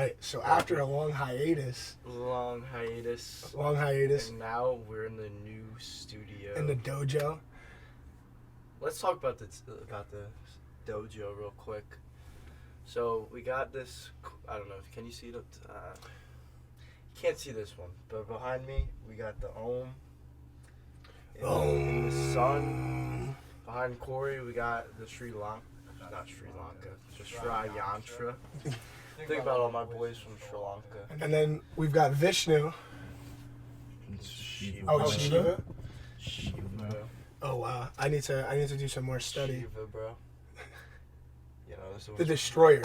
Right. So after a long hiatus. And now we're in the new studio. In the dojo. Let's talk about the dojo real quick. So we got this. I don't know. Can you see it? You can't see this one, but behind me we got the Om. In the sun. Behind Cory we got the not Sri Lanka, just Sri Yantra. Think about all my boys from Sri Lanka. And then we've got Vishnu. Shiva. Oh, Shiva? Shiva. Oh wow. I need to do some more study. Shiva, bro. You know, this the Destroyer.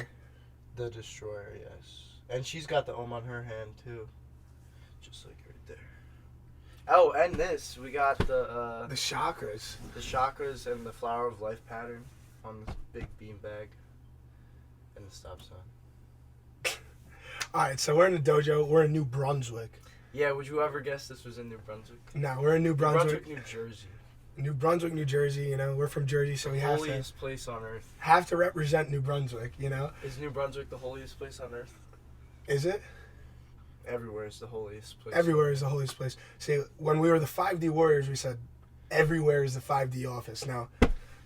The Destroyer, yes. And she's got the Om on her hand too. Just like right there. Oh, and this. We got the chakras. The chakras and the flower of life pattern on this big beanbag. And the stop sign. Alright, so we're in the dojo. We're in New Brunswick. Yeah, would you ever guess this was in New Brunswick? No, we're in New Brunswick. New Jersey. New Brunswick, New Jersey, you know, we're from Jersey, so we have to... holiest place on earth. Have to represent New Brunswick, you know? Is New Brunswick the holiest place on earth? Is it? Everywhere is the holiest place. Everywhere is the holiest place. See, when we were the 5D Warriors, we said, everywhere is the 5D office. Now,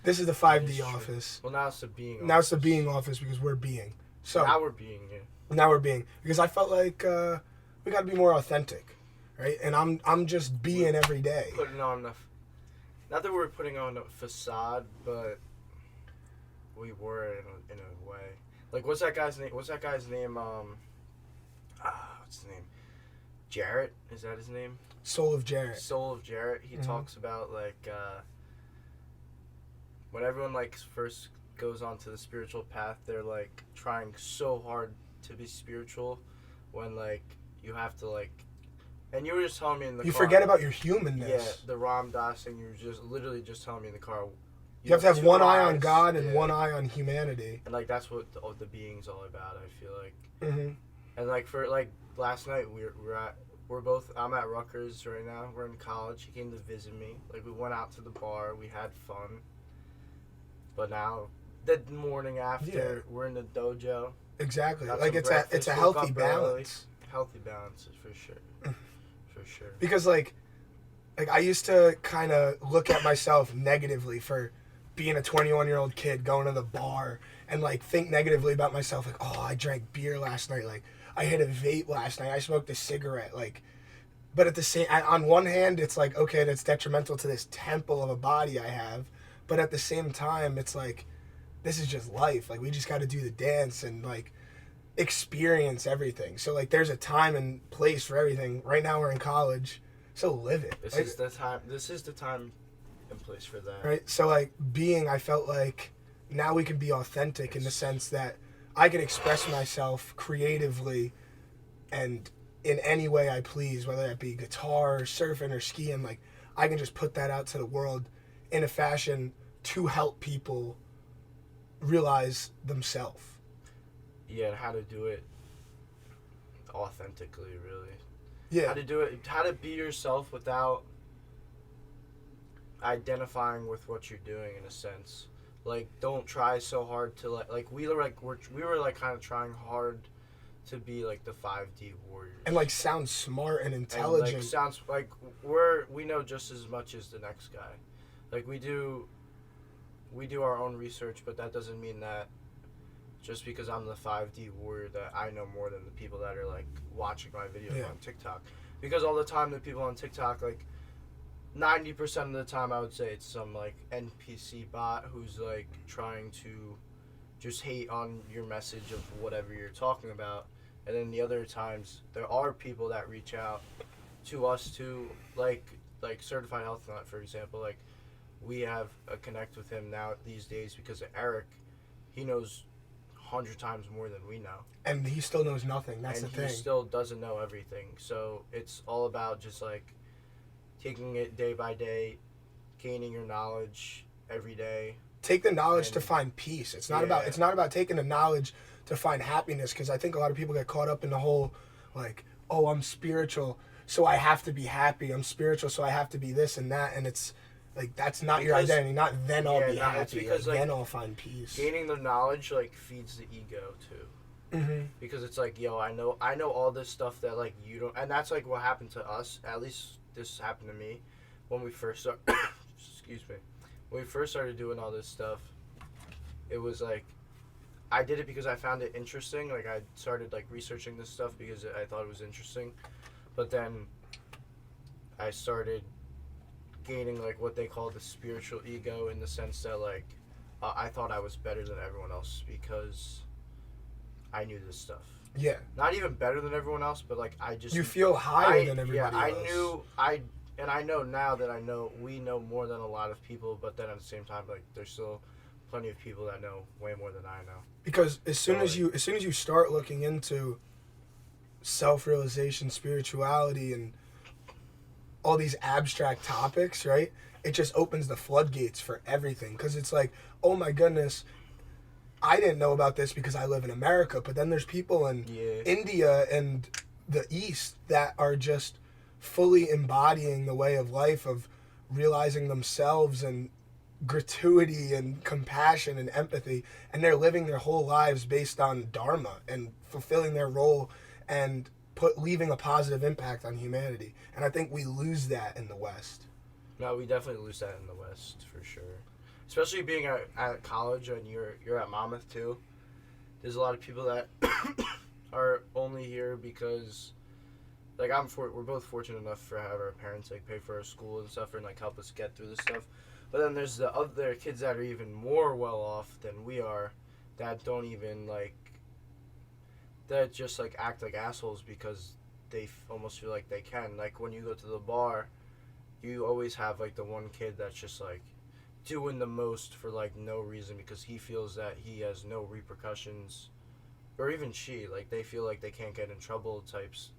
this is the 5D office. Well, now it's the being office. Now it's the being office because we're being. So now we're being, yeah. Now we're being. Because I felt like we got to be more authentic, right? And I'm just being every day. Putting on not that we're putting on a facade, but we were in a way. Like, what's that guy's name? What's his name? Jarrett? Is that his name? Soul of Jarrett. Soul of Jarrett. He talks about, like, when everyone, like, first goes onto the spiritual path, they're, like, trying so hard to be spiritual when, like, you have to, like... And you were just telling me in the car... You forget about your humanness. Yeah, the Ram Dass thing, you were just literally just telling me in the car... You have to have one eye on God and one eye on humanity. And, like, that's what the being's all about, I feel like. Mm-hmm. And, like, for, like, last night, I'm at Rutgers right now. We're in college. He came to visit me. Like, we went out to the bar. We had fun. But now, the morning after, we're in the dojo. Exactly. Like, it's a healthy balance. Healthy balance, for sure. For sure. Because, like I used to kind of look at myself negatively for being a 21-year-old kid going to the bar and, like, think negatively about myself. Like, oh, I drank beer last night. Like, I hit a vape last night. I smoked a cigarette. Like, but at the same, on one hand, it's like, okay, that's detrimental to this temple of a body I have. But at the same time, it's like, this is just life. Like, we just got to do the dance and, like, experience everything. So, like, there's a time and place for everything. Right now we're in college, so live it. This is the time and place for that. Right? So, like, I felt like now we can be authentic in the sense that I can express myself creatively and in any way I please, whether that be guitar, or surfing, or skiing. Like, I can just put that out to the world in a fashion to help people realize themselves. Yeah, and how to do it authentically, really. Yeah. How to be yourself without identifying with what you're doing, in a sense. Like, don't try so hard to, we were kind of trying hard to be, like, the 5D warriors. And, like, sound smart and intelligent. And, like, sounds like we know just as much as the next guy. Like, we do our own research, but that doesn't mean that just because I'm the 5D warrior that I know more than the people that are, like, watching my videos on TikTok. Because all the time the people on TikTok, like, 90% of the time I would say it's some, like, NPC bot who's, like, trying to just hate on your message of whatever you're talking about. And then the other times there are people that reach out to us to, like Certified Health Nut, for example. Like, we have a connect with him now these days because of Eric. He knows 100 times more than we know. And he still knows nothing. That's the thing. And he still doesn't know everything. So it's all about just, like, taking it day by day, gaining your knowledge every day. Take the knowledge to find peace. It's not about taking the knowledge to find happiness, because I think a lot of people get caught up in the whole, like, oh, I'm spiritual, so I have to be happy. I'm spiritual, so I have to be this and that. And it's like, that's not your identity. Not then I'll be happy. Because, like, then I'll find peace. Gaining the knowledge, like, feeds the ego too. because it's like, yo, I know all this stuff that like you don't, and that's like what happened to us. At least this happened to me when we first started. Excuse me, when we first started doing all this stuff. It was like, I did it because I found it interesting. Like I started like researching this stuff because I thought it was interesting, but then I started gaining like what they call the spiritual ego, in the sense that like I thought I was better than everyone else because I knew this stuff. Yeah. Not even better than everyone else, but like I just... You feel higher than everybody else. And I know now that we know more than a lot of people, but then at the same time, like there's still plenty of people that know way more than I know. Because as soon as you start looking into self-realization, spirituality, and all these abstract topics, right? It just opens the floodgates for everything. Because it's like, oh my goodness, I didn't know about this because I live in America, but then there's people in India and the East that are just fully embodying the way of life of realizing themselves and gratuity and compassion and empathy, and they're living their whole lives based on dharma and fulfilling their role and leaving a positive impact on humanity. And I think we lose that in the West. No, we definitely lose that in the West for sure. Especially being at college, and you're at Monmouth too. There's a lot of people that are only here because, like, we're both fortunate enough to have our parents like pay for our school and stuff and like help us get through this stuff. But then there's the other kids that are even more well off than we are, that don't even like, that just like act like assholes because they almost feel like they can. Like when you go to the bar, you always have like the one kid that's just like doing the most for like no reason because he feels that he has no repercussions, or even she, like they feel like they can't get in trouble types.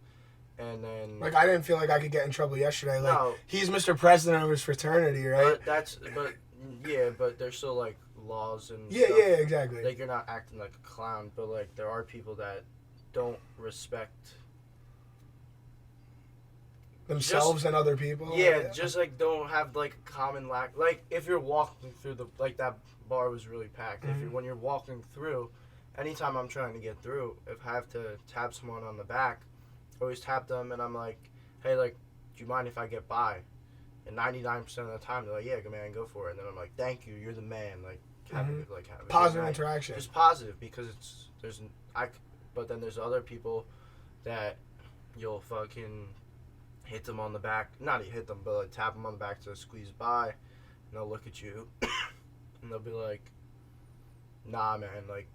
And then like I didn't feel like I could get in trouble yesterday. Like no, he's Mr. President of his fraternity, right? But there's still like laws and yeah, stuff. yeah, exactly. Like you're not acting like a clown, but like there are people that don't respect themselves and other people. Yeah, just like don't have like common lack. Like if you're walking through like that bar was really packed. Mm-hmm. When you're walking through, anytime I'm trying to get through, if I have to tap someone on the back, I always tap them and I'm like, hey, like, do you mind if I get by? And 99% of the time they're like, yeah, man, go for it. And then I'm like, thank you, you're the man. Like, have a positive interaction. Just positive, because but then there's other people that you'll fucking hit them on the back, not hit them, but like tap them on the back to squeeze by, and they'll look at you and they'll be like, nah, man, like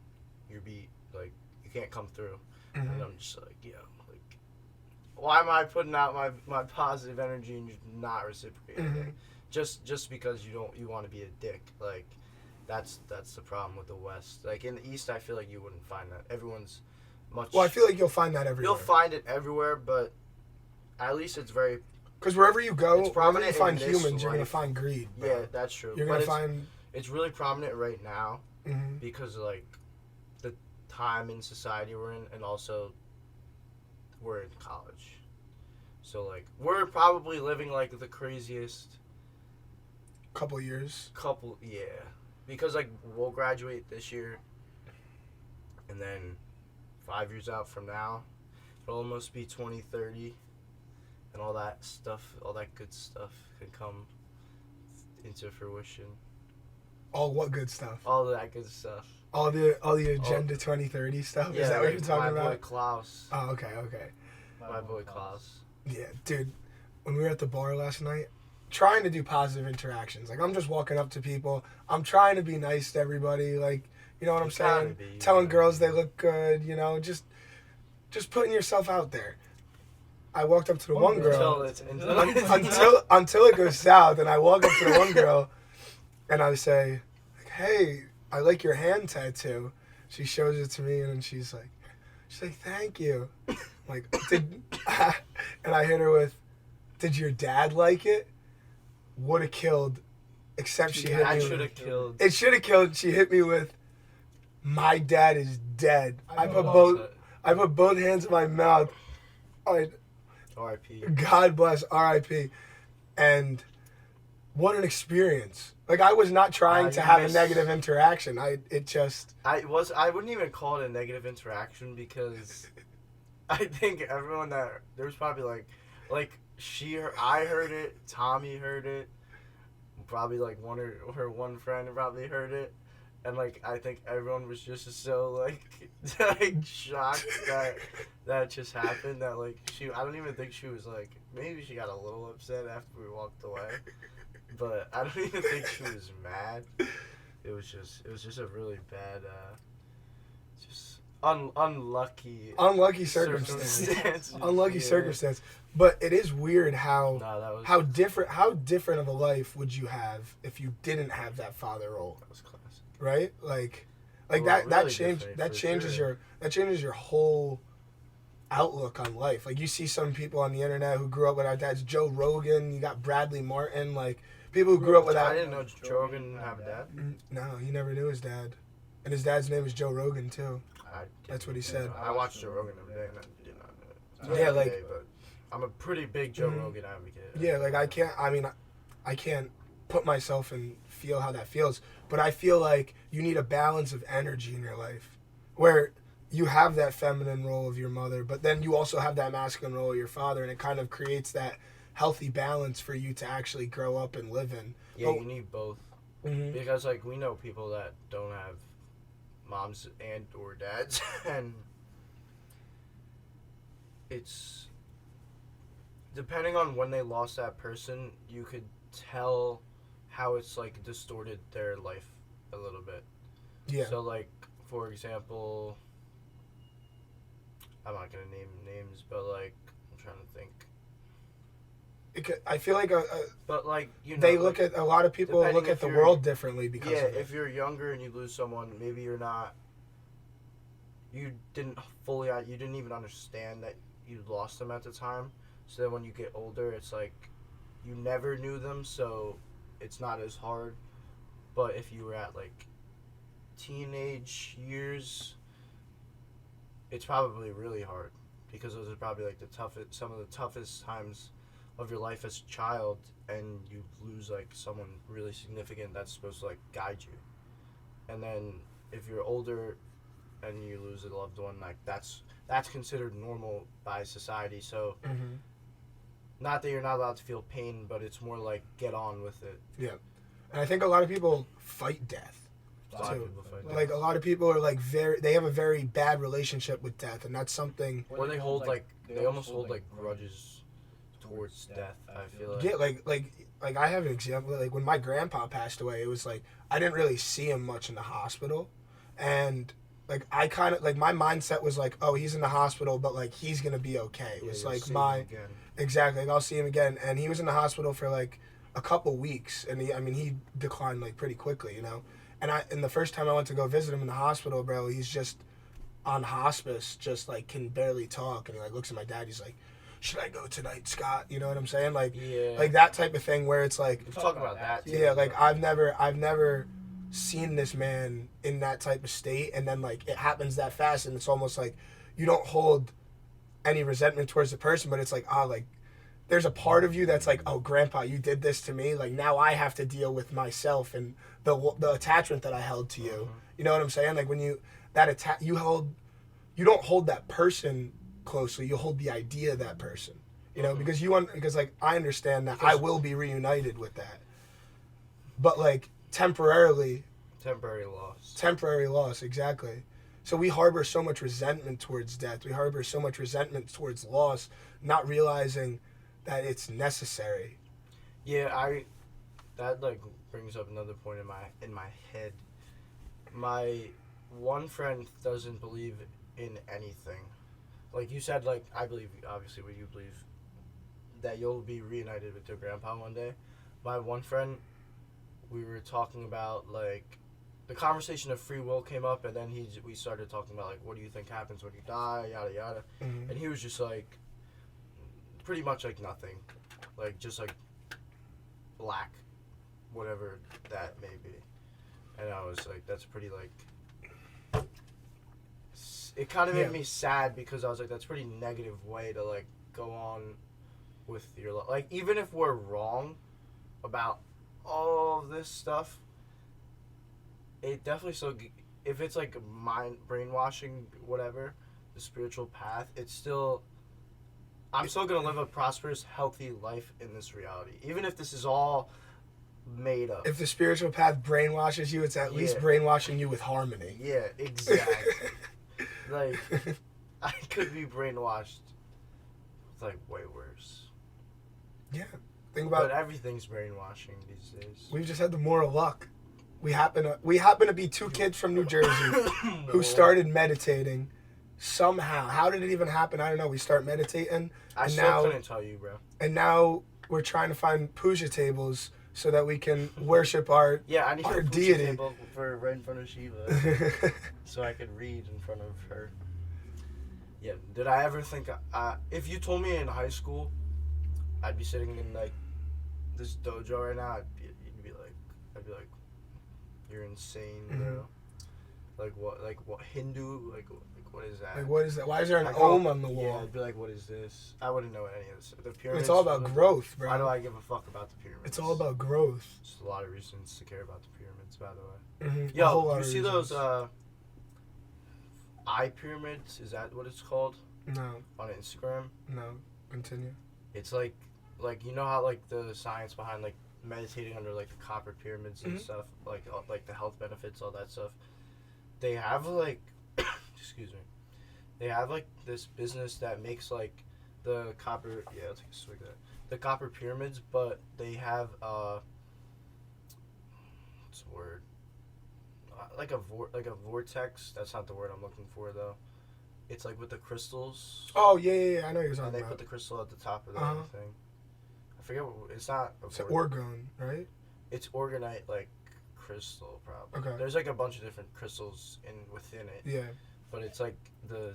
you're beat, like you can't come through. Mm-hmm. And I'm just like, yo, like why am I putting out my positive energy and you're not reciprocating it? Just because you want to be a dick. Like that's the problem with the West. Like in the East, I feel like you wouldn't find that. Everyone's much. Well, I feel like you'll find that everywhere. You'll find it everywhere, but at least it's very. Because wherever you go, wherever you find humans, you're gonna life. Find greed. Bro. Yeah, that's true. You're gonna find. It's really prominent right now because of, like, the time in society we're in, and also we're in college. So like we're probably living like the craziest couple years. Yeah, because like we'll graduate this year, and then 5 years out from now, it'll almost be 2030. And all that stuff, all that good stuff can come into fruition. All what good stuff? All that good stuff. All the Agenda 2030 stuff? Yeah, is that like what you're talking about? My boy Klaus. Oh, okay. My boy Klaus. Yeah, dude, when we were at the bar last night, trying to do positive interactions. Like, I'm just walking up to people. I'm trying to be nice to everybody. Like, you know what I'm saying? Telling girls they look good, you know, just putting yourself out there. I walked up to the one girl until it goes south, and I walk up to the one girl, and I say, like, "Hey, I like your hand tattoo." She shows it to me, and she's like, "Thank you." I'm like, and I hit her with, "Did your dad like it?" Would have killed, except she hit me. It should have killed. It should have killed. She hit me with, "My dad is dead." I put both hands in my mouth. R.I.P. God bless, R.I.P. And what an experience Like, I was not trying to have a miss- negative interaction. I wouldn't even call it a negative interaction because I think everyone that there's probably I heard it, Tommy heard it, probably like her one friend probably heard it, and like I think everyone was just so like shocked that just happened, that like I don't even think she was like, maybe she got a little upset after we walked away, but I don't even think she was mad. It was just a really bad just unlucky circumstance. Unlucky circumstance. But it is weird how different of a life would you have if you didn't have that father role. That was classic. Right? Like that changes your whole outlook on life. Like, you see some people on the internet who grew up without dads. Joe Rogan, you got Bradley Martin, like people who grew up without. I didn't know Joe Rogan didn't have a dad. No, he never knew his dad. And his dad's name is Joe Rogan too. That's what he said. I watched Joe Rogan every day and I did not know it. Yeah, like, but I'm a pretty big Joe Rogan advocate. Yeah, like I can't put myself and feel how that feels, but I feel like you need a balance of energy in your life where you have that feminine role of your mother, but then you also have that masculine role of your father, and it kind of creates that healthy balance for you to actually grow up and live in. Yeah, you need both. Mm-hmm. Because like we know people that don't have moms and or dads, and it's depending on when they lost that person, you could tell how it's like distorted their life a little bit. Yeah. So like, for example, I'm not gonna name names, but like I'm trying to think. I feel like but like they look at a lot of people look at the world differently because of it. If you're younger and you lose someone, maybe you didn't even understand that you lost them at the time. So then when you get older, it's like you never knew them, so it's not as hard. But if you were at like teenage years, it's probably really hard because those are probably like some of the toughest times of your life as a child, and you lose like someone really significant that's supposed to like guide you. And then if you're older and you lose a loved one, like that's considered normal by society. So not that you're not allowed to feel pain, but it's more like get on with it. Yeah. And I think a lot of people fight death. A lot of people fight death. Like, a lot of people are like they have a very bad relationship with death, and that's something. Or they almost hold grudges towards death, I feel like. Yeah, like I have an example. Like, when my grandpa passed away, it was like I didn't really see him much in the hospital, and like I kind of like my mindset was like, oh, he's in the hospital, but like he's gonna be okay. It was like exactly. Like, I'll see him again, and he was in the hospital for like a couple weeks, and he declined like pretty quickly, you know. And the first time I went to go visit him in the hospital, bro, he's just on hospice, just like can barely talk, and he like looks at my dad. He's like, should I go tonight, Scott? You know what I'm saying? Like, like that type of thing where it's like, we'll talk about that too. Yeah, like I've never seen this man in that type of state, and then like it happens that fast, and it's almost like you don't hold any resentment towards the person, but it's like, like there's a part of you that's like, oh, grandpa, you did this to me, like now I have to deal with myself and the attachment that I held to you. You know what I'm saying? Like, when you don't hold that person closely, you hold the idea of that person, you know, because like I understand that I will be reunited with that, but like temporary loss, exactly. So we harbor so much resentment towards death, we harbor so much resentment towards loss, not realizing that it's necessary. That like brings up another point in my head. My one friend doesn't believe in anything. Like you said, like I believe obviously what you believe, that you'll be reunited with your grandpa one day. My one friend, we were talking about like the conversation of free will came up, and then we started talking about like what do you think happens when you die, yada yada, and he was just like pretty much like nothing, like just like black, whatever that may be. And I was like, that's pretty like, it kind of made me sad because I was like, that's a pretty negative way to like go on with your life. Like, even if we're wrong about all of this stuff, it definitely still, if it's like brainwashing, whatever, the spiritual path, it's still, I'm still gonna live a prosperous, healthy life in this reality, even if this is all made up. If the spiritual path brainwashes you, it's at least brainwashing you with harmony. Yeah, exactly. Like, I could be brainwashed with, like, way worse. Yeah. Think about. But everything's brainwashing these days. We've just had the moral luck. We happen to be two kids from New Jersey who started meditating somehow. How did it even happen? I don't know. We start meditating. I still couldn't tell you, bro. And now we're trying to find puja tables so that we can worship our I need our a puja deity. table for right in front of Shiva, so I could read in front of her. Yeah. Did I ever think? If you told me in high school, I'd be sitting in like this dojo right now, I'd be like, you're insane, bro. Like what Hindu? Like what is that? Like, what is that? Why is there an Om on the wall? Yeah, I'd be like, what is this? I wouldn't know any of this. The pyramids. It's all about growth, bro. Why do I give a fuck about the pyramids? It's all about growth. There's a lot of reasons to care about the pyramids, by the way. Mm-hmm. Yo, do you see those eye pyramids? Is that what it's called? No. On Instagram? No. Continue. It's like you know how like the science behind like meditating under like the copper pyramids and stuff, like the health benefits, all that stuff. They have like, excuse me, they have like this business that makes like the copper. Yeah, I'll take a swig of that. The copper pyramids, but they have what's the word? Like a vortex. That's not the word I'm looking for though. It's like with the crystals. Oh yeah. I know you're talking And they about. put the crystal at the top of the thing. I forget what it's not. It's orgone, right? It's orgonite like crystal probably. Okay. There's like a bunch of different crystals within it. Yeah. But it's like what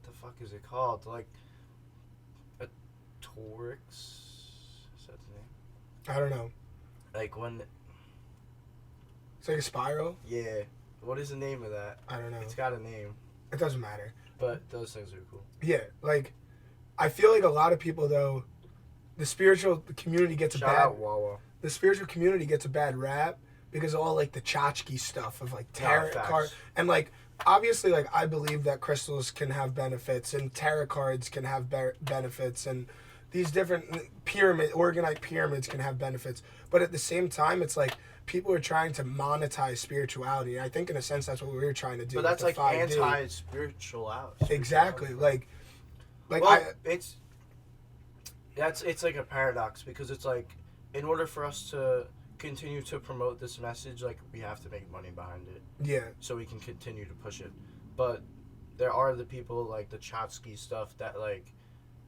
the fuck is it called? Like a torix. Is that the name? I don't know. Like when. It's like a spiral. Yeah. What is the name of that? I don't know. It's got a name. It doesn't matter. But those things are cool. Yeah, like I feel like a lot of people though, the spiritual community gets Shout out Wawa. The spiritual community gets a bad rap because of all like the tchotchke stuff of like tarot card and like obviously like I believe that crystals can have benefits and tarot cards can have benefits and these different orgonite pyramids can have benefits, but at the same time it's like people are trying to monetize spirituality, and I think in a sense that's what we were trying to do. But that's like 5D. anti-spirituality. Exactly, like well, it's like a paradox because it's like in order for us to continue to promote this message, like we have to make money behind it. Yeah. So we can continue to push it, but there are the people like the Chotsky stuff that like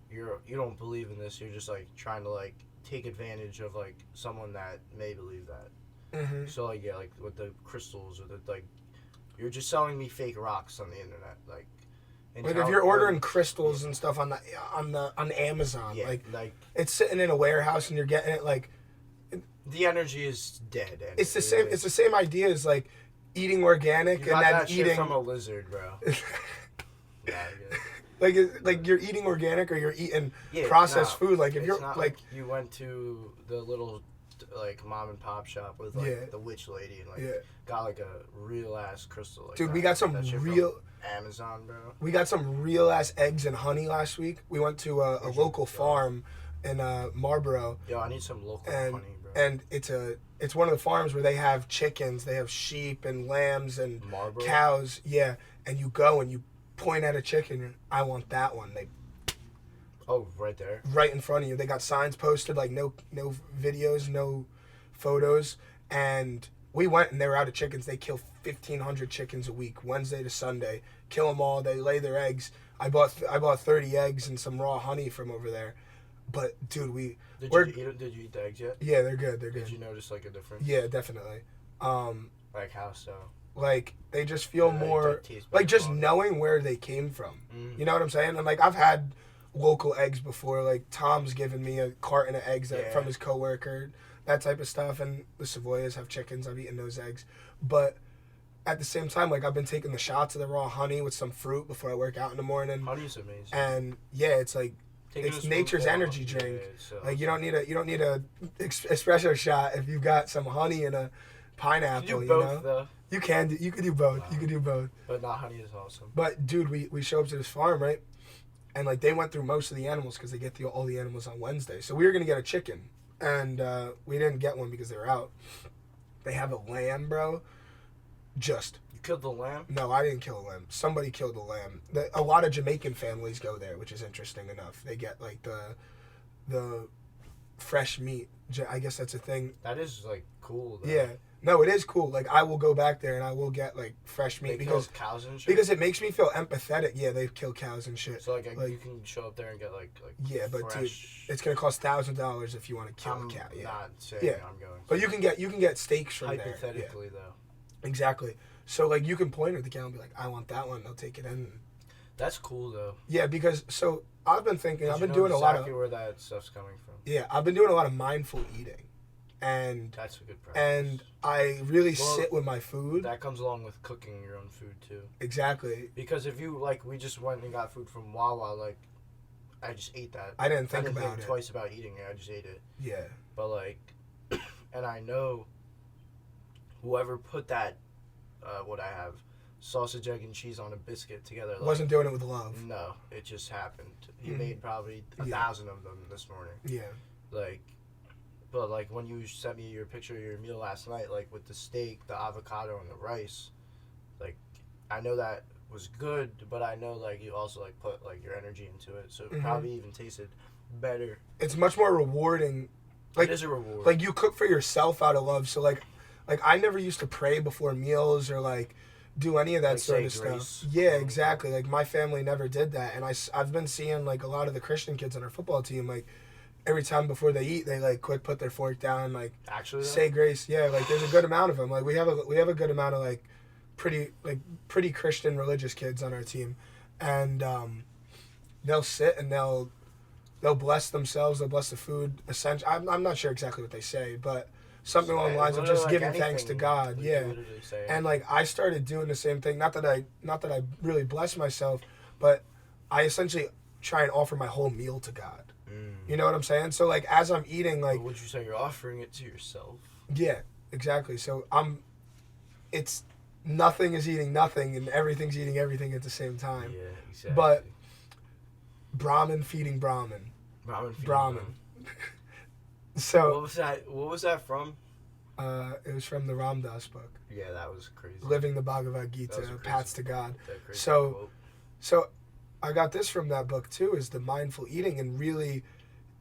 you don't believe in this. You're just like trying to like take advantage of like someone that may believe that. Mm-hmm. So like like with the crystals or the like, you're just selling me fake rocks on the internet, like if you're ordering crystals and stuff on Amazon, like it's sitting in a warehouse and you're getting it like the energy is dead. It's the same. It's the same idea as like eating organic you and got then that eating shit from a lizard, bro. like you're eating organic or you're eating processed food. Like if you're like you went to the little like mom and pop shop with like the witch lady and like got like a real ass crystal. Like dude, that. we got some real Amazon, bro. We got some real ass eggs and honey last week. We went to a local farm in Marlboro. Yo, I need some local honey, bro. And it's one of the farms where they have chickens, they have sheep and lambs and Marlboro? cows. Yeah, and you go and you point at a chicken. I want that one. They right there, right in front of you. They got signs posted like no videos, no photos, and we went and they were out of chickens. They kill 1,500 chickens a week, Wednesday to Sunday. Kill them all. They lay their eggs. I bought 30 eggs and some raw honey from over there. But dude, Did you eat the eggs yet? Yeah, they're good. They're good. Did you notice like a difference? Yeah, definitely. Like how so? Like they just feel more like just knowing where they came from. Mm-hmm. You know what I'm saying? And like I've had local eggs before. Like Tom's given me a carton of eggs from his coworker, that type of stuff. And the Savoyas have chickens. I've eaten those eggs, but at the same time, like I've been taking the shots of the raw honey with some fruit before I work out in the morning. Honey's amazing. And yeah, it's like It's nature's energy drink. Yeah, so Like you don't need a espresso shot if you've got some honey and a pineapple. You do both though. You can do both. Wow. You can do both. But not honey is awesome. But dude, we show up to this farm, right? And like they went through most of the animals because they get all the animals on Wednesday. So we were gonna get a chicken, and we didn't get one because they were out. They have a lamb, bro. You killed the lamb? No, I didn't kill a lamb. Somebody killed a lamb. A lot of Jamaican families go there, which is interesting enough. They get like the fresh meat. I guess that's a thing. That is like cool, though. Yeah. No, it is cool. Like I will go back there and I will get like fresh meat because cows and shit. Because it makes me feel empathetic. Yeah, they kill cows and shit. So like you can show up there and get like yeah, but fresh... dude, it's gonna cost $1,000 if you want to kill a cow. Yeah. Not saying I'm going. But you can get steaks from there. Hypothetically, though. Exactly. So like you can point at the cow and be like, I want that one. They'll take it in. That's cool though. Yeah, because I've been thinking. I've been doing a lot of where that stuff's coming from. Yeah, I've been doing a lot of mindful eating. And that's a good practice. And I really sit with my food. That comes along with cooking your own food too. Exactly. Because if you we just went and got food from Wawa, I just ate that. I didn't think about it twice about eating it. I just ate it. Yeah. But and I know whoever put that, what I have, sausage, egg, and cheese on a biscuit together. Wasn't doing it with love. No, it just happened. He made probably 1,000 of them this morning. Yeah. But when you sent me your picture of your meal last night, with the steak, the avocado, and the rice, I know that was good, but I know you also put your energy into it, so it probably even tasted better. It's much more rewarding. It is a reward. You cook for yourself out of love, so I never used to pray before meals or do any of that sort of stuff. Yeah, exactly. My family never did that, and I've been seeing a lot of the Christian kids on our football team every time before they eat, they quick put their fork down, actually say grace. Yeah, there's a good amount of them. We have a good amount of pretty Christian religious kids on our team, and they'll sit and they'll bless themselves. They'll bless the food. Essentially, I'm not sure exactly what they say, but something along the lines of just giving thanks to God. Yeah, and I started doing the same thing. Not that I really bless myself, but I essentially try and offer my whole meal to God. You know what I'm saying? So as I'm eating, would you say you're offering it to yourself? Yeah, exactly. So it's nothing is eating nothing and everything's eating everything at the same time. Yeah, exactly. But Brahmin feeding Brahmin. Brahmin. So what was that from? It was from the Ram Dass book. Yeah, that was crazy. Living the Bhagavad Gita, Pats to God. So I got this from that book too, is the mindful eating and really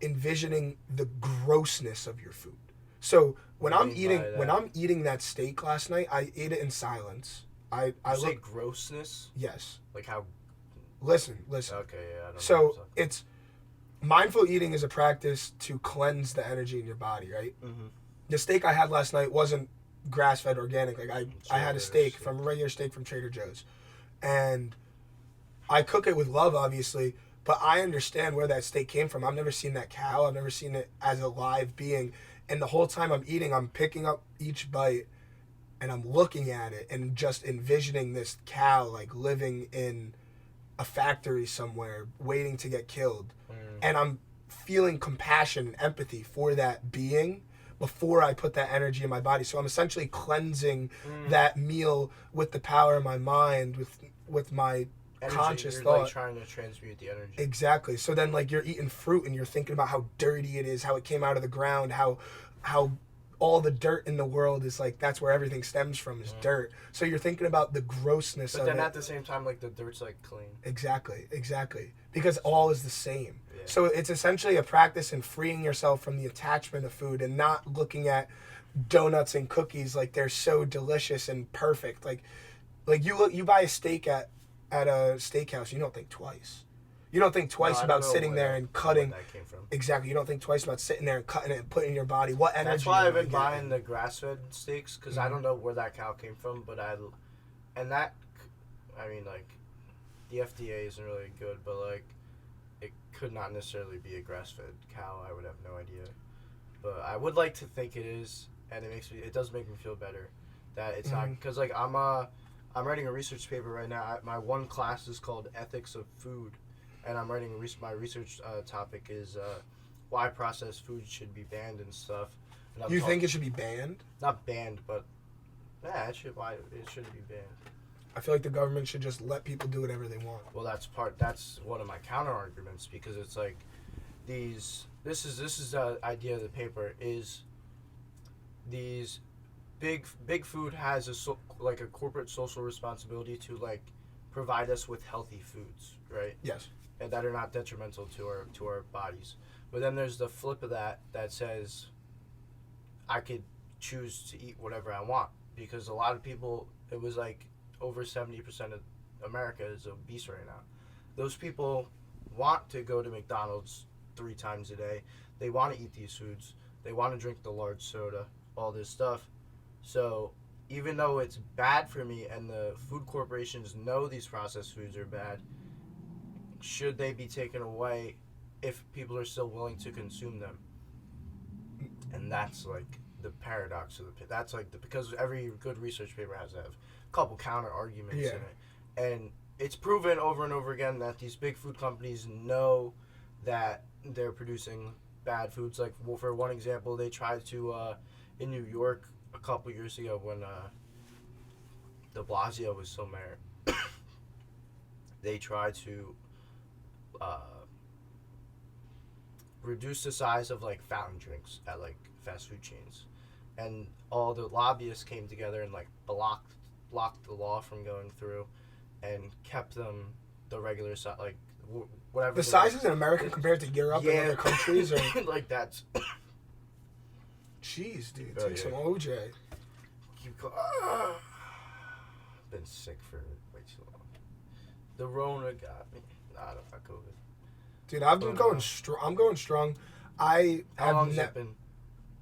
envisioning the grossness of your food. So when I'm eating that steak last night, I ate it in silence. I say grossness? Yes. How? Listen. Okay, yeah. I don't so it's mindful eating is a practice to cleanse the energy in your body, right? Mm-hmm. The steak I had last night wasn't grass-fed organic. I had a regular steak from Trader Joe's, and I cook it with love, obviously, but I understand where that steak came from. I've never seen that cow. I've never seen it as a live being. And the whole time I'm eating, I'm picking up each bite, and I'm looking at it and just envisioning this cow, living in a factory somewhere, waiting to get killed. And I'm feeling compassion and empathy for that being before I put that energy in my body. So I'm essentially cleansing that meal with the power of my mind, with my conscious thought. You're trying to transmute the energy. Exactly. So then you're eating fruit and you're thinking about how dirty it is, how it came out of the ground, how all the dirt in the world is that's where everything stems from is dirt. So you're thinking about the grossness of it. But then at the same time the dirt's clean. Exactly. Because all is the same. Yeah. So it's essentially a practice in freeing yourself from the attachment of food and not looking at donuts and cookies they're so delicious and perfect. You buy a steak at a steakhouse, you don't think twice. You don't think twice about sitting there and cutting. Where that came from. Exactly. You don't think twice about sitting there and cutting it and putting it in your body. What energy? That's why I've been buying the grass-fed steaks, because I don't know where that cow came from, but the FDA isn't really good, but it could not necessarily be a grass-fed cow. I would have no idea, but I would like to think it is, and it does make me feel better that it's not, because I'm writing a research paper right now. My one class is called Ethics of Food, and I'm writing my research topic is why processed food should be banned and stuff. And You think it should be banned? Not banned, but yeah, it shouldn't be banned. I feel like the government should just let people do whatever they want. Well, that's one of my counter arguments, because it's like this is the idea of the paper is these big food has a corporate social responsibility to like provide us with healthy foods, right? Yes. And that are not detrimental to our bodies. But then there's the flip of that says I could choose to eat whatever I want, because a lot of people, it was like over 70% of America is obese right now. Those people want to go to McDonald's 3 times a day. They want to eat these foods. They want to drink the large soda, all this stuff. So even though it's bad for me and the food corporations know these processed foods are bad, should they be taken away if people are still willing to consume them? And that's like the paradox of that's like because every good research paper has to have a couple counter arguments in it, and it's proven over and over again that these big food companies know that they're producing bad foods. Like, well, for one example, they tried to in New York a couple years ago when de Blasio was still mayor. They tried to reduce the size of like fountain drinks at like fast food chains, and all the lobbyists came together and like blocked the law from going through, and kept them the regular size, like whatever the sizes in America compared to Europe and other countries are like that's. Jeez, dude, take some OJ. Keep been sick for way too long. The Rona got me. Nah, I don't got COVID. Dude, I've been going strong. I'm going strong. How long has it been?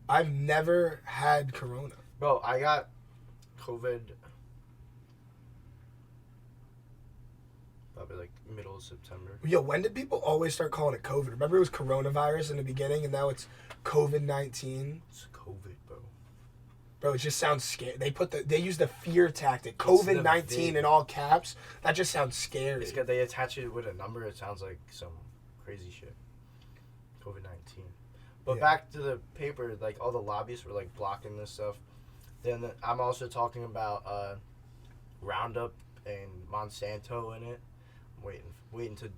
I've never had Corona. Bro, I got COVID probably like middle of September. Yo, when did people always start calling it COVID? Remember it was coronavirus in the beginning, and now it's COVID-19. It's COVID, bro. Bro, it just sounds scary. They use the fear tactic. COVID-19 in all caps. That just sounds scary. They attach it with a number. It sounds like some crazy shit. COVID-19. But back to the paper, like all the lobbyists were like blocking this stuff. Then I'm also talking about Roundup and Monsanto in it. I'm waiting to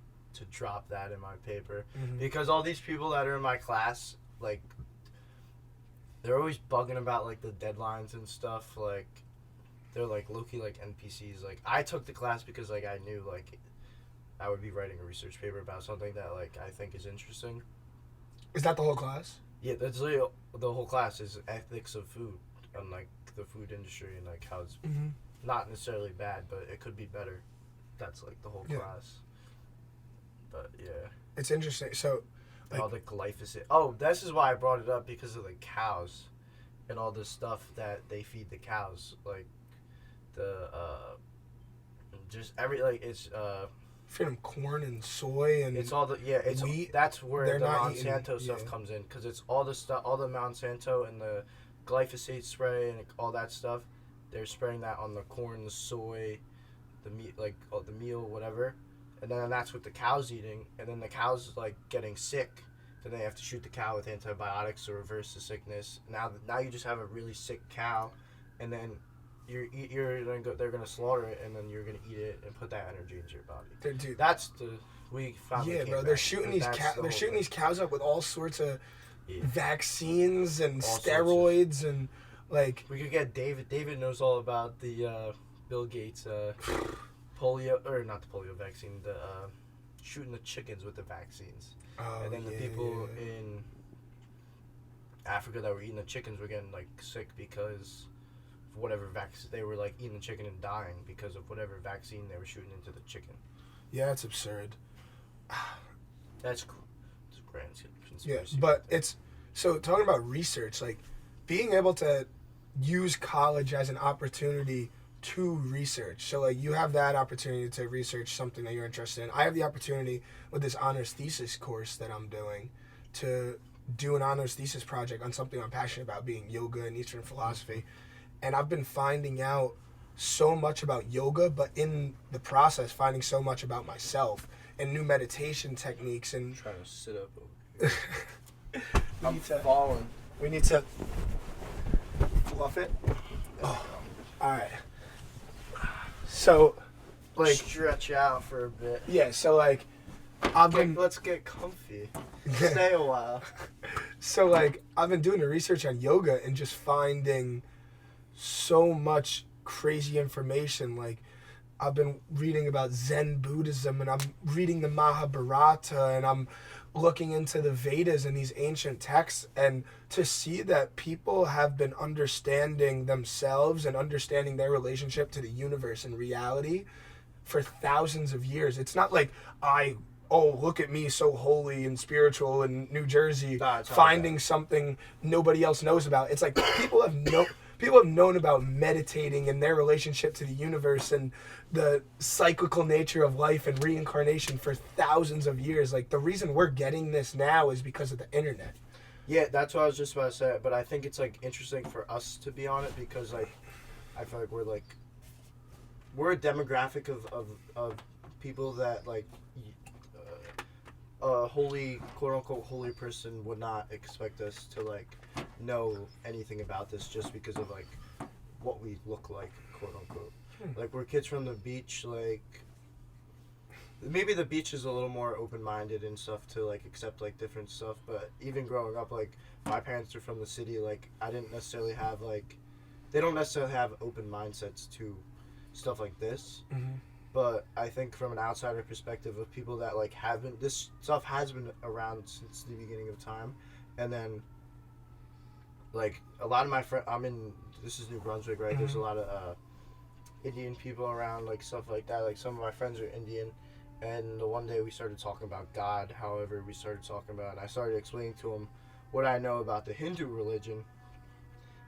drop that in my paper, because all these people that are in my class, like, they're always bugging about like the deadlines and stuff. Like, they're like low-key like NPCs. Like, I took the class because like I knew like I would be writing a research paper about something that like I think is interesting. Is that the whole class? Yeah, that's literally the whole class is ethics of food and like the food industry and like how it's not necessarily bad, but it could be better. That's like the whole class. But yeah, it's interesting. So, like, all the glyphosate. Oh, this is why I brought it up, because of the cows and all the stuff that they feed the cows, like the just every like it's feed them corn and soy and it's all the it's wheat. That's where the Monsanto eating, stuff comes in, because it's all the stuff, all the Monsanto and the glyphosate spray and all that stuff. They're spraying that on the corn, the soy, the meat, like the meal, whatever, and then that's what the cow's eating, and then the cow's like getting sick. Then they have to shoot the cow with antibiotics to reverse the sickness. Now you just have a really sick cow, and then they're gonna slaughter it, and then you're gonna eat it and put that energy into your body. Dude, that's we finally. Yeah, bro, they're shooting these cows up with all sorts of vaccines and all steroids and like. We could get David. David knows all about the Bill Gates polio, or not the polio vaccine. The shooting the chickens with the vaccines, and then the people in Africa that were eating the chickens were getting like sick because whatever vaccine they were like eating the chicken and dying because of whatever vaccine they were shooting into the chicken. Yeah, it's absurd. That's cool. It's a grand conspiracy. Yeah, but it's so talking about research, like being able to use college as an opportunity to research. So like you have that opportunity to research something that you're interested in. I have the opportunity with this honors thesis course that I'm doing to do an honors thesis project on something I'm passionate about, being yoga and Eastern philosophy. And I've been finding out so much about yoga, but in the process, finding so much about myself. and new meditation techniques. And I'm trying to sit up over here. I'm to, falling. we need to fluff it. Oh, all right. So, like, stretch out for a bit. yeah. So, like, Let's get comfy. Stay a while. So, like, I've been doing the research on yoga and just finding so much crazy information. Like, I've been reading about Zen Buddhism, and I'm reading the Mahabharata, and I'm looking into the Vedas and these ancient texts, and to see that people have been understanding themselves and understanding their relationship to the universe and reality for thousands of years. It's not like look at me, so holy and spiritual in New Jersey, finding something nobody else knows about. It's like people have known about meditating and their relationship to the universe and the cyclical nature of life and reincarnation for thousands of years. Like, the reason we're getting this now is because of the internet. Yeah, that's what I was just about to say. But I think it's, like, interesting for us to be on it because, like, I feel like we're a demographic of people that, like, a holy, quote-unquote holy person would not expect us to, like, know anything about this just because of, like, what we look like, quote-unquote. Like, we're kids from the beach, like, maybe the beach is a little more open-minded and stuff to, like, accept, like, different stuff, but even growing up, like, my parents are from the city, like, I didn't necessarily have, like, they don't necessarily have open mindsets to stuff like this. Mm-hmm. But I think from an outsider perspective of people that, like, haven't, this stuff has been around since the beginning of time. And then, like, a lot of my friends, this is New Brunswick, right? Mm-hmm. There's a lot of Indian people around, like, stuff like that. Like, some of my friends are Indian. And the one day we started talking about God, however we started talking about it. And I started explaining to him what I know about the Hindu religion.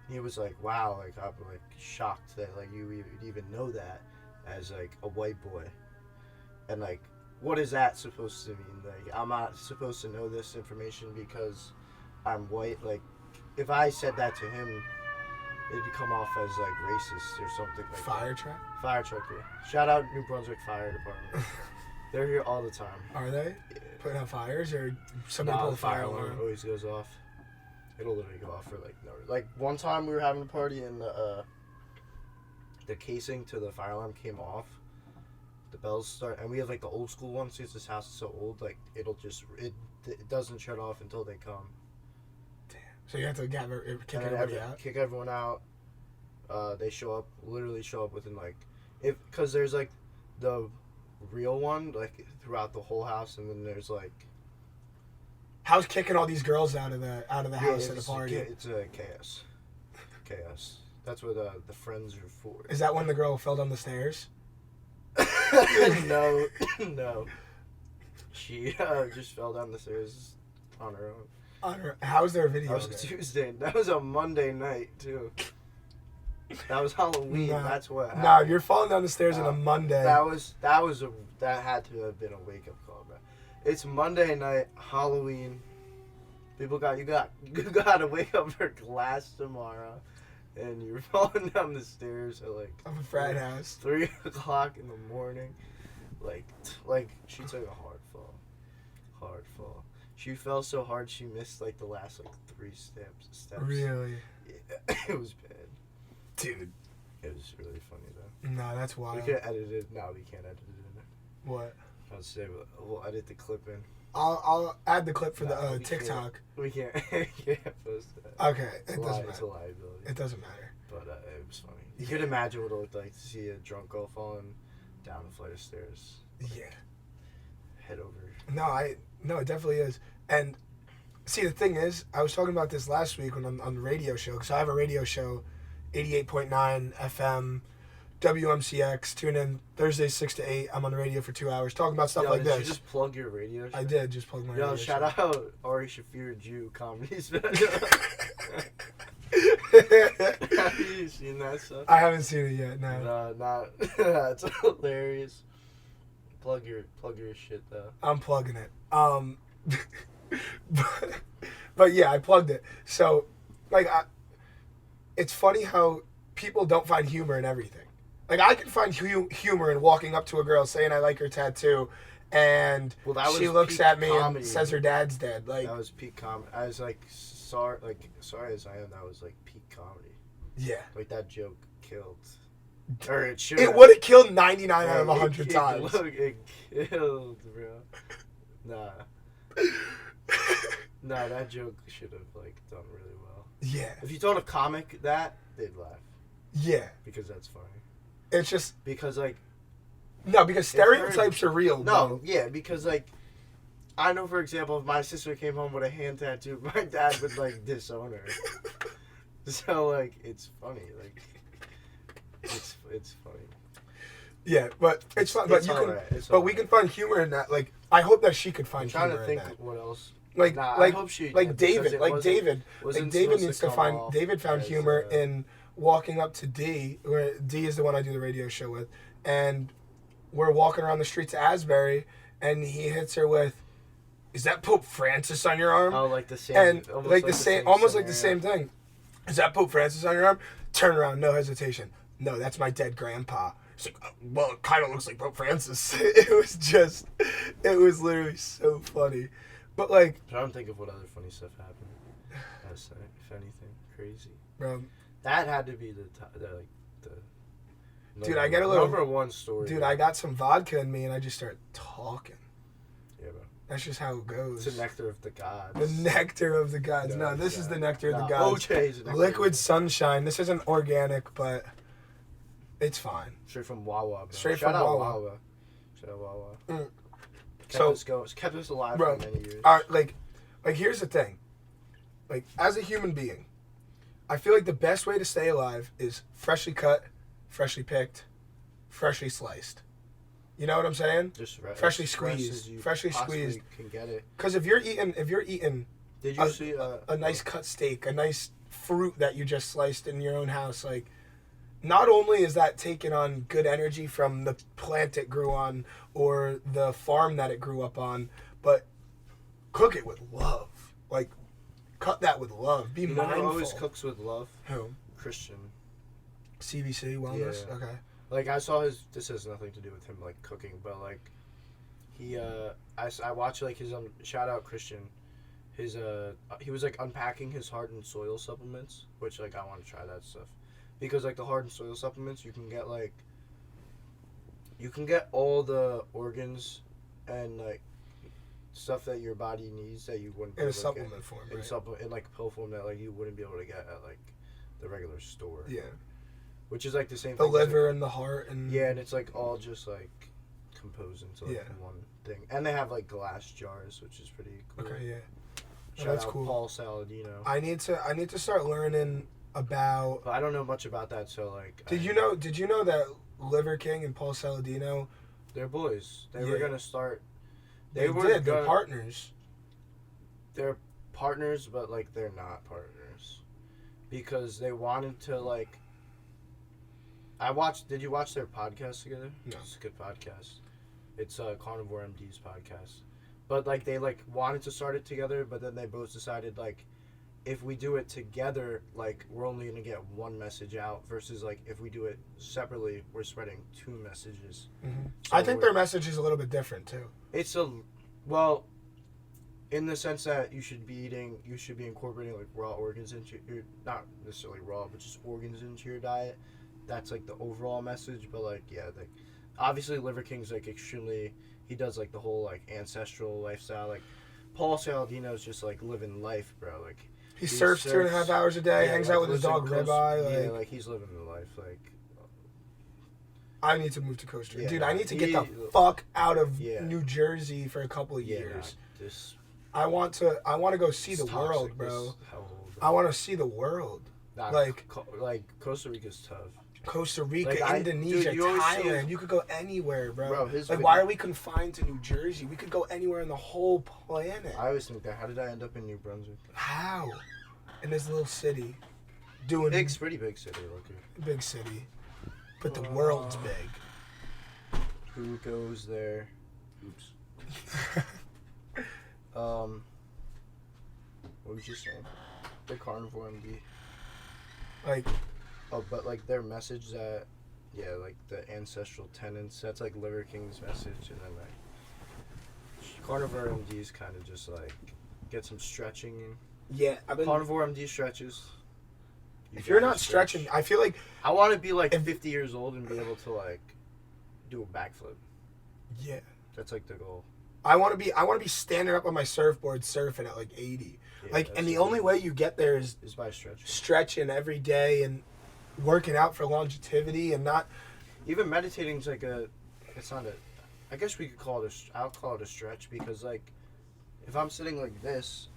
And he was like, wow, like, I'm, like, shocked that, like, you would even know that as, like, a white boy. And, like, what is that supposed to mean? Like, I'm not supposed to know this information because I'm white. Like, if I said that to him, it'd come off as, like, racist or something like Fire that. truck? Fire truck, yeah. Shout out New Brunswick Fire Department. They're here all the time. Are they? Yeah. Putting out fires, or somebody pull the fire alarm? Always goes off. It'll literally go off for, like, no. Like, one time we were having a party and the casing to the fire alarm came off. The bells start, and we have, like, the old school one since this house is so old. Like, it'll just it doesn't shut off until they come. Damn. So you have to kick everybody out. Kick everyone out. They literally show up within, like, because there's, like, the real one, like, throughout the whole house, and then there's, like, how's kicking all these girls out of the house at the party? It's a chaos. Chaos. That's what the friends are for. Is that when the girl fell down the stairs? No. She just fell down the stairs on her own. How was there a video? That was a Tuesday. That was a Monday night too. That was Halloween. That's what happened. No, you're falling down the stairs on a Monday. That had to have been a wake up call, bro. It's Monday night, Halloween. You gotta wake up for class tomorrow. And you're falling down the stairs at, like, of a frat house. 3 o'clock in the morning. Like she took a hard fall. She fell so hard she missed, like, the last, like, 3 steps. Really? Yeah, it was bad. Dude. It was really funny, though. No, that's wild. We could edit it. No, we can't edit it in. What? I'll say we'll edit the clip in. I'll add the clip for the TikTok. We can't post that. Okay, it doesn't matter. It's a liability. It doesn't matter. But it was funny. You could imagine what it looked like to see a drunk girl falling down a flight of stairs. Yeah. Head over. No, it definitely is. And see, the thing is, I was talking about this last week when I'm on the radio show, because I have a radio show, 88.9 FM, WMCX. Tune in Thursdays 6 to 8. I'm on the radio for 2 hours talking about stuff like this. Did you just plug your radio show? I did just plug my radio show. Shout out Ari Shafir Jew comedy special. Have you seen that stuff? I haven't seen it yet. No. That's hilarious. Plug your shit though. I'm plugging it. But yeah, I plugged it. So, like, it's funny how people don't find humor in everything. Like, I can find humor in walking up to a girl saying I like her tattoo and Well, that she was looks peak at me comedy. and says her dad's dead. Like, that was peak comedy. I was like, sorry as I am, that was like peak comedy. yeah. Like that joke killed. Or it should. It would have killed 99 out of 100 times. Look, it killed, bro. Nah. Nah, that joke should have like done really well. Yeah. If you told a comic that, they'd laugh. Yeah. Because that's funny. It's just Because like no, because stereotypes are real. no, bro. yeah, because like I know, for example, if my sister came home with a hand tattoo, my dad would like disown her. So like it's funny, like it's funny. Yeah, but it's fun. But it's you all can, right, it's but all we right. can find humor in that. Like, I hope that she could I'm find trying humor to think in that. what else. Like, Nah, I like, hope she like did, because David, it like wasn't- David, wasn't like David supposed needs to to come find. off David found as, humor in walking up to D, where D is the one I do the radio show with, and we're walking around the streets of Asbury, and he hits her with, "Is that Pope Francis on your arm?" Oh, like the same, And almost like the same, almost like the scenario. same thing. Is that Pope Francis on your arm? Turn around, no hesitation. No, that's my dead grandpa. It's like, well, it kind of looks like Pope Francis. It was literally so funny. But like, I'm trying to think of what other funny stuff happened. Last night, if anything, crazy. bro, That had to be the Dude, I get a little- number one story. dude, I got some vodka in me and I just started talking. Yeah, bro. That's just how it goes. It's the nectar of the gods. The nectar of the gods. No, this is the nectar of the gods. OJ's the nectar Liquid of sunshine. This isn't organic, but it's fine. straight from Wawa, bro. Straight Shout from out Wawa. Shout out Wawa. Mm. Kept So- us going. Kept us alive Bro, for many years. like here's the thing. Like, as a human being, I feel like the best way to stay alive is freshly cut, freshly picked, freshly sliced. You know what I'm saying? Just freshly as fresh squeezed, as you freshly possibly squeezed. Can get it. Because if you're eating Did you see a nice cut steak, a nice fruit that you just sliced in your own house, like, not only is that taking on good energy from the plant it grew on or the farm that it grew up on, but cook it with love. Like, cut that with love. Be You know who mindful. always cooks with love? Who? Christian. CBC Wellness? Yeah. Okay. Like, I saw his. This has nothing to do with him like cooking, but like, he I watched like his shout out Christian. His he was like unpacking his heart and soil supplements, which like I want to try that stuff, because like the heart and soil supplements you can get all the organs and like stuff that your body needs that you wouldn't be In a able to supplement get, form, in right? in like pill form that like you wouldn't be able to get at like the regular store. Yeah. Which is like the same The thing as, liver like, and the heart and... yeah, and it's like all just like composed into like Yeah. one thing. And they have like glass jars, which is pretty cool. Okay, yeah. Shout that's out cool. Paul Saladino. I need to start learning about... But I don't know much about that, so like Did you know that Liver King and Paul Saladino, they're boys. They Yeah. were gonna start. they're partners. They're partners, but like they're not partners because they wanted to like. Did you watch their podcast together? No. It's a good podcast. It's Carnivore MD's podcast, but like they like wanted to start it together, but then they both decided like, if we do it together, like we're only gonna get one message out versus like if we do it separately, we're spreading two messages. Mm-hmm. So I think their message is a little bit different too. It's in the sense that you should be incorporating like raw organs into your, not necessarily raw, but just organs into your diet. That's like the overall message, but like yeah, like obviously Liver King's like extremely, he does like the whole like ancestral lifestyle. Like Paul Saladino's just like living life, bro. Like He surfs 2.5 hours a day, hangs out with his dog Ribeye. Yeah, like he's living the life. Like I need to move to Costa Rica. Yeah, Dude, I need to get the he- fuck out of Yeah. New Jersey for a couple of yeah, years. this I want to go see the it's world, toxic, bro. this hellhole, bro. I want to see the world. Nah, like- like Costa Rica's tough. Costa Rica, Like, Indonesia, dude, you always see Thailand. his- You could go anywhere, bro. Bro, his like, video- why are we confined to New Jersey? We could go anywhere in the whole planet. I always think that. How did I end up in New Brunswick? How? In this little city, doing Pretty big city, looking. big city, but the world's big. Who goes there? Oops. What was you saying? The Carnivore MD. Like, Oh, but like their message that, yeah, like the ancestral tenets. That's like Liver King's message, and then like Carnivore MDs kind of just like get some stretching in. Yeah, Carnivore MD stretches. If you're not stretching, I feel like I want to be like 50 years old and be able to like do a backflip. Yeah, that's like the goal. I want to be standing up on my surfboard surfing at like 80. Yeah, and the only way you get there is by stretching. Stretching every day and working out for longevity and not even meditating's like it's not a, I guess we could call it I'll call it a stretch because like if I'm sitting like this,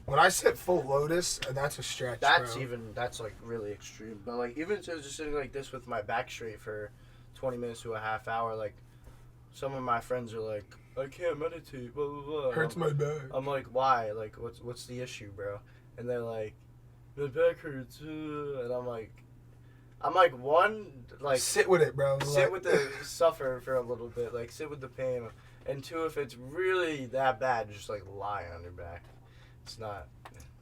when I sit full lotus, that's a stretch. That's like really extreme. But like even just sitting like this with my back straight for 20 minutes to a half hour, like some of my friends are like, I can't meditate, blah blah blah. Hurts my back. I'm like, why? Like what's the issue, bro? And they're like, my back hurts, and I'm like, one, like sit with it, bro. Sit with the suffer for a little bit, like sit with the pain, and two, if it's really that bad, just like lie on your back. It's not.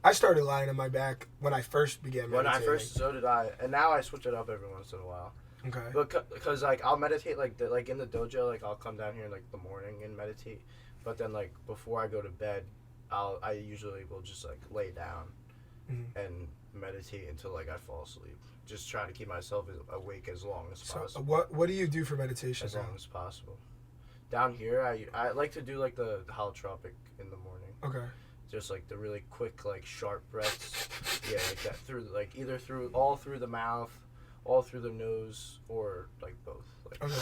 I started lying on my back when I first began meditating. So did I, and now I switch it up every once in a while. Okay. But because like I'll meditate like in the dojo, like I'll come down here in like the morning and meditate, but then like before I go to bed, I usually will just like lay down and meditate until like I fall asleep. Just try to keep myself awake as long as possible. So what do you do for meditation? As long as possible. Down here, I like to do like the holotropic in the morning. Okay. Just like the really quick, like sharp breaths. Yeah, like that through like either all through the mouth, all through the nose, or like both. Like, okay.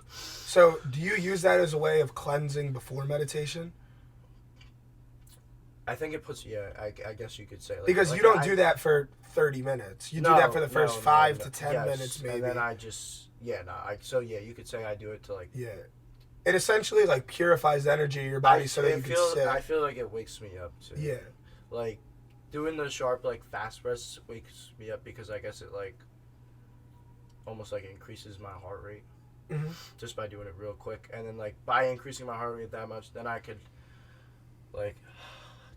So do you use that as a way of cleansing before meditation? I think it puts I guess you could say like, because you don't do that for 30 minutes. You do that for the first 5 to 10 minutes maybe. And then I just you could say I do it to like it essentially like purifies the energy in your body so that you can sit. I feel like it wakes me up too. Yeah. Like doing the sharp like fast breaths wakes me up because I guess it like almost like increases my heart rate just by doing it real quick, and then like by increasing my heart rate that much, then I could like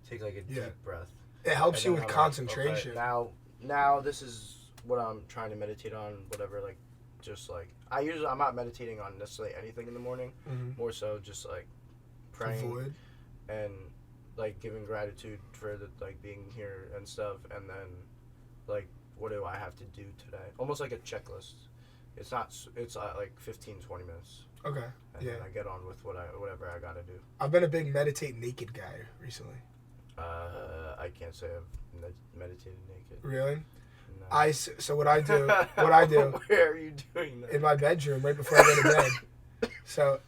take like a deep breath. It helps you with concentration. Like, okay, now this is what I'm trying to meditate on, whatever, like just like I'm not meditating on necessarily anything in the morning, more so just like praying and like giving gratitude for the like being here and stuff, and then like what do I have to do today, almost like a checklist. It's like 15-20 minutes. Okay. And then I get on with whatever I gotta do. I've been a big meditate naked guy recently. I can't say I've meditated naked. Really? No. So what I do. Where are you doing that? In my bedroom, right before I go to bed. So,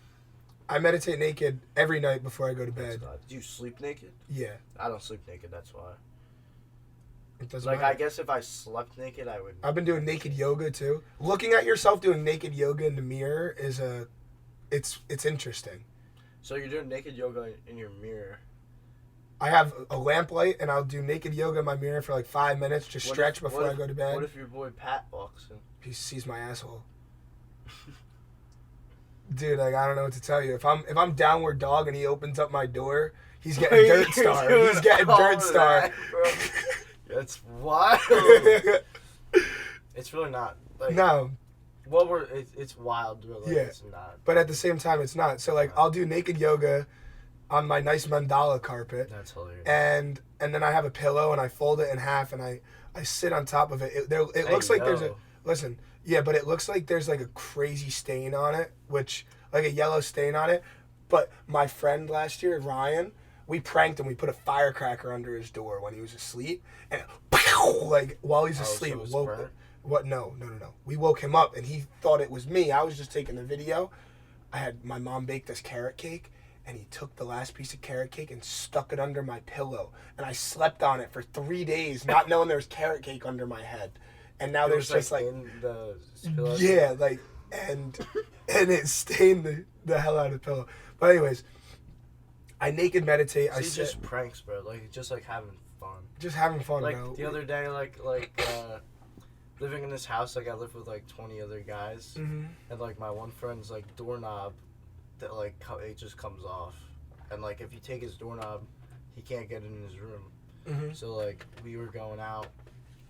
I meditate naked every night before I go to bed. Do you sleep naked? Yeah. I don't sleep naked. That's why. It doesn't like matter. I guess if I slept naked, I would. I've been doing naked yoga too. Looking at yourself doing naked yoga in the mirror is it's interesting. So you're doing naked yoga in your mirror. I have a lamplight, and I'll do naked yoga in my mirror for like 5 minutes, just stretch before I go to bed. What if your boy Pat walks in? He sees my asshole. Dude, like I don't know what to tell you. If I'm downward dog and he opens up my door, he's getting dirt star. He's getting dirt star. That's wild. It's really not. Like, no. Well, it's wild, really. Yeah. It's not. But at the same time, it's not. So like, I'll do naked yoga on my nice mandala carpet. That's hilarious. And then I have a pillow and I fold it in half and I sit on top of it. It looks like there's but it looks like there's like a crazy stain on it, like a yellow stain on it. But my friend last year, Ryan, we pranked him. We put a firecracker under his door when he was asleep, and like while he's asleep, What? No. We woke him up and he thought it was me. I was just taking the video. My mom baked us carrot cake. And he took the last piece of carrot cake and stuck it under my pillow. And I slept on it for 3 days, not knowing there was carrot cake under my head. And now there's just like in the pillow. Yeah, like and it stained the hell out of the pillow. But anyways, I naked meditate. So just pranks, bro. Like just like having fun. Just having fun, like, bro. The other day, like living in this house, like I live with like 20 other guys, and like my one friend's like doorknob. That like it just comes off, and like if you take his doorknob, he can't get in his room. So like we were going out,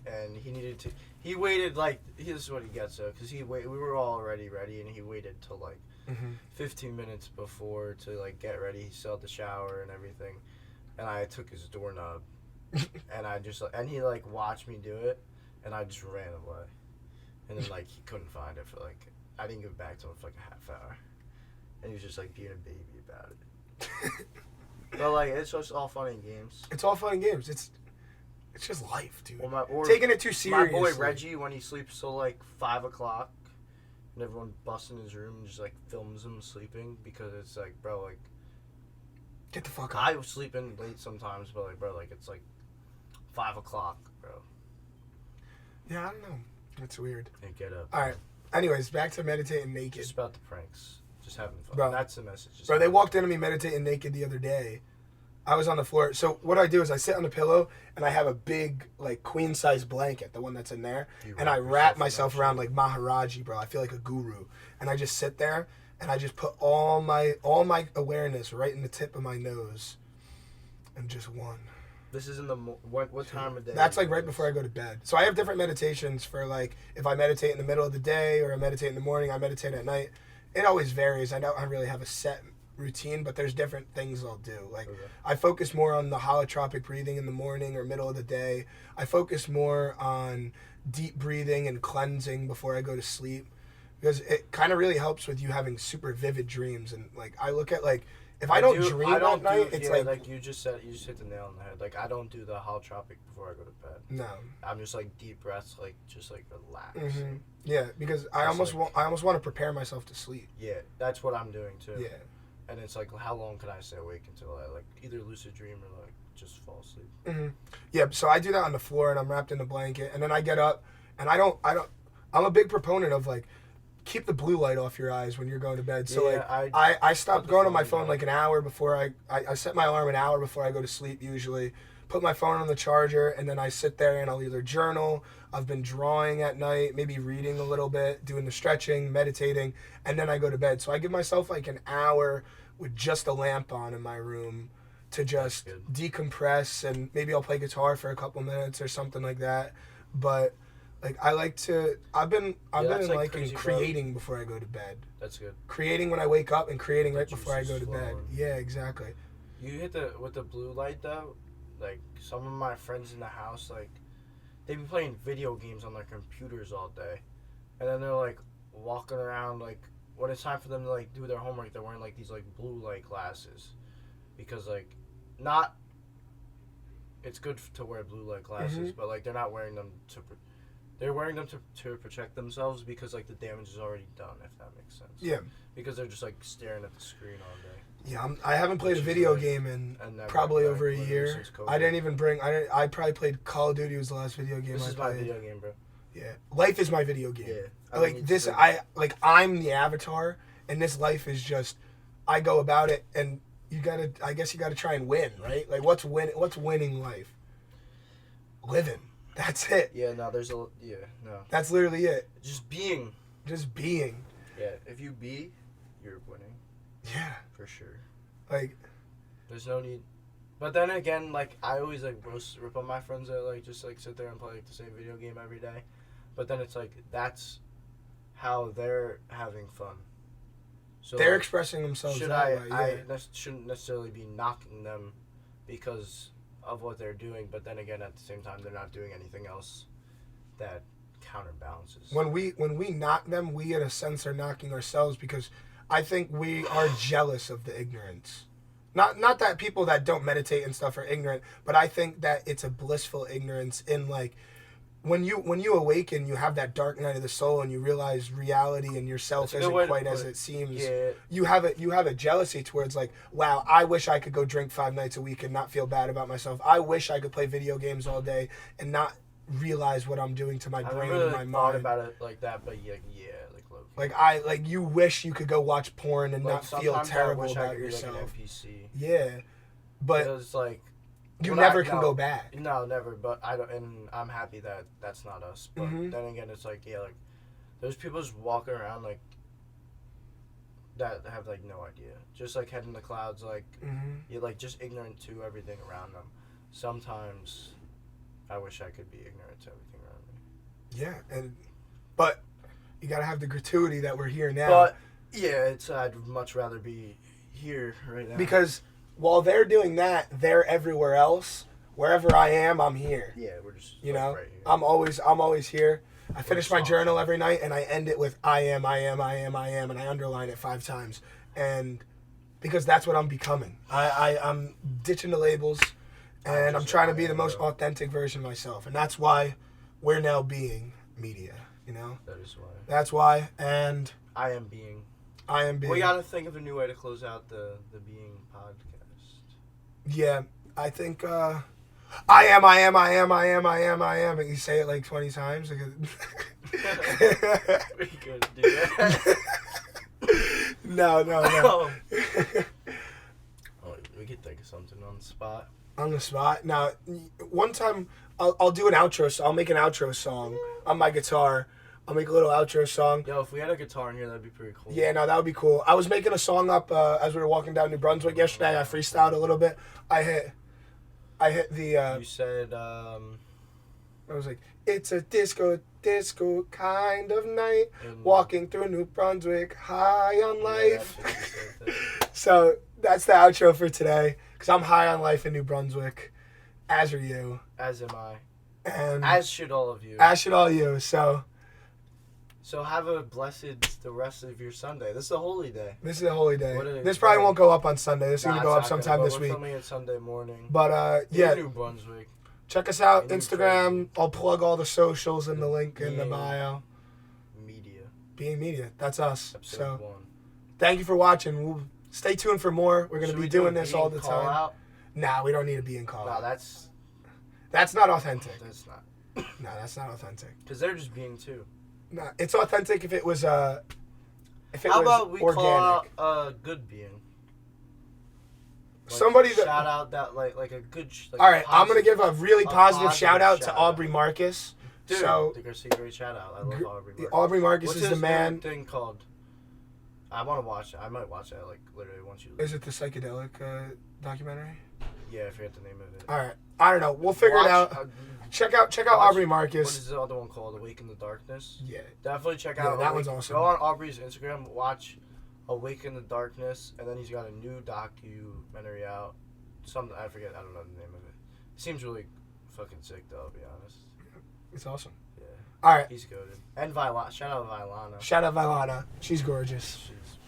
and he waited like this is what he gets though, because we were all already ready, and he waited till like 15 minutes before to like get ready. He still had the shower and everything, and I took his doorknob, and he like watched me do it, and I just ran away, and then like he couldn't find it for like I didn't give it back to him for like a half hour, and he was just like being a baby about it. But like it's just all fun and games. It's all fun and games. It's just life, dude. Or taking it too seriously. My boy Reggie, when he sleeps till like 5 o'clock, and everyone busts in his room and just like films him sleeping because it's like, bro, like, get the fuck up. I was sleeping late sometimes, but like, bro, like it's like 5 o'clock, bro. Yeah, I don't know. It's weird. And get up. All right. Anyways, back to meditating naked. Just about the pranks. Just having fun. Bro, that's the message. Bro, they walked into me meditating naked the other day. I was on the floor. So what I do is I sit on the pillow and I have a big like queen size blanket, the one that's in there, and I wrap myself around like Maharaji, bro. I feel like a guru, and I just sit there and I just put all my awareness right in the tip of my nose, and just one. This is in the what time of day? That's like right before I go to bed. So I have different meditations for like if I meditate in the middle of the day or I meditate in the morning. I meditate at night. It always varies. I don't really have a set routine, but there's different things I'll do. Like I focus more on the holotropic breathing in the morning or middle of the day. I focus more on deep breathing and cleansing before I go to sleep because it kind of really helps with you having super vivid dreams. And like I look at like if I don't dream at night, it's like you just hit the nail on the head. Like I don't do the holotropic before I go to bed. No, I'm just like deep breaths, like just like relax. Mm-hmm. Yeah, because I almost want to prepare myself to sleep. Yeah, that's what I'm doing too. Yeah. And it's like, how long can I stay awake until I like either lucid dream or like just fall asleep? Mm-hmm. Yeah, so I do that on the floor and I'm wrapped in a blanket, and then I get up, and I'm a big proponent of like keep the blue light off your eyes when you're going to bed. So yeah, I stopped going on my phone like an hour before I set my alarm an hour before I go to sleep usually. Put my phone on the charger, and then I sit there and I'll either journal. I've been drawing at night, maybe reading a little bit, doing the stretching, meditating, and then I go to bed. So I give myself like an hour with just a lamp on in my room to just decompress, and maybe I'll play guitar for a couple minutes or something like that. But like I've been liking creating before I go to bed. That's good. Creating when I wake up and creating right before I go to bed. Yeah, exactly. You hit with the blue light though. Like some of my friends in the house, like they be playing video games on their computers all day, and then they're like walking around like when it's time for them to like do their homework, they're wearing like these like blue light glasses, because like not. It's good to wear blue light glasses, but like they're not wearing them they're wearing them to protect themselves because like the damage is already done, if that makes sense. Yeah. Because they're just like staring at the screen all day. Yeah, I haven't played a video game in probably over a year. I didn't even bring. I probably played Call of Duty was the last video game I played. This is my video game, bro. Yeah, life is my video game. Yeah, like this, I'm the avatar, and this life is just. I go about it, and I guess you gotta try and win, right? Like what's winning life? Living. That's it. Yeah, no. That's literally it. Just being. Yeah, if you be, you're winning. Yeah. For sure. Like, there's no need. But then again, like, I always, like, rip on my friends that, like, just, like, sit there and play, like, the same video game every day. But then it's, like, that's how they're having fun. So they're expressing themselves that way. I shouldn't necessarily be knocking them because of what they're doing. But then again, at the same time, they're not doing anything else that counterbalances. When we knock them, we, in a sense, are knocking ourselves because I think we are jealous of the ignorance. Not that people that don't meditate and stuff are ignorant, but I think that it's a blissful ignorance in like when you awaken, you have that dark night of the soul and you realize reality and yourself isn't quite as it seems. Yeah. You have a jealousy towards like, wow, I wish I could go drink 5 nights a week and not feel bad about myself. I wish I could play video games all day and not realize what I'm doing to my brain and my mind. I thought about it like that, but yeah. Like you wish you could go watch porn and not feel terrible about yourself. Like an NPC. Yeah, but it's like you never can go back. No, never. But I don't, and I'm happy that that's not us. But then again, it's like like there's people just walking around like that have like no idea, just like head in the clouds, like you're like just ignorant to everything around them. Sometimes I wish I could be ignorant to everything around me. Yeah, but you gotta have the gratuity that we're here now. Yeah, I'd much rather be here right now. Because while they're doing that, they're everywhere else. Wherever I am, I'm here. Yeah, we're just You like, know, right here. I'm always here. I finish my just journal awesome. every night and I end it with I am, and I underline it 5 times. And because that's what I'm becoming. I'm ditching the labels and I'm trying to be the most authentic version of myself. And that's why we're now being media, you know? That is why. That's why. And I am being. we gotta think of a new way to close out the Being podcast. Yeah, I think I am, and you say it like 20 times. We could do that. No. Oh, we could think of something on the spot. On the spot. Now, one time I'll do an outro. So I'll make an outro song on my guitar. I'll make a little outro song. Yo, if we had a guitar in here, that'd be pretty cool. Yeah, no, that would be cool. I was making a song up as we were walking down New Brunswick yesterday. I freestyled a little bit. I hit the. You said. I was like, it's a disco kind of night. Walking through New Brunswick, high on life. So that's the outro for today. Because I'm high on life in New Brunswick. As are you. As am I. And as should all of you. As should all you. So have a blessed the rest of your Sunday. This is a holy day. This is a holy day. This probably won't go up on Sunday. This is going to go up sometime this week. We're filming it Sunday morning. But yeah. New Brunswick. Check us out. Instagram. I'll plug all the socials in the link in the bio. Media. Being Media. That's us. Episode 1. Thank you for watching. We'll stay tuned for more. We're going to be doing this all the time. Out? Nah, we don't need to be in call. Nah, that's not authentic. That's not. No, that's not authentic. Because they're just being too. Nah, it's authentic if it was How about we organic. call out good being? Like Somebody that shout out that like a good. All right, I'm gonna give a really positive shout out to Aubrey Marcus. Dude, so that's a great shout out. I love Aubrey Marcus. Aubrey Marcus What's is the man. What's thing called? I want to watch it. I might watch that like literally once you leave. Is it the psychedelic documentary? Yeah, I forget the name of it. All right, I don't know. We'll figure it out. Check out Aubrey Marcus. What is the other one called? Awake in the Darkness? Yeah. Definitely check out. That one's awesome. Go on Aubrey's Instagram, watch Awake in the Darkness, and then he's got a new documentary out. Something I forget. I don't know the name of it. It seems really fucking sick, though. I'll be honest. It's awesome. Yeah. All right. He's goated. And Shout out Vylana. Shout out Vylana. She's gorgeous.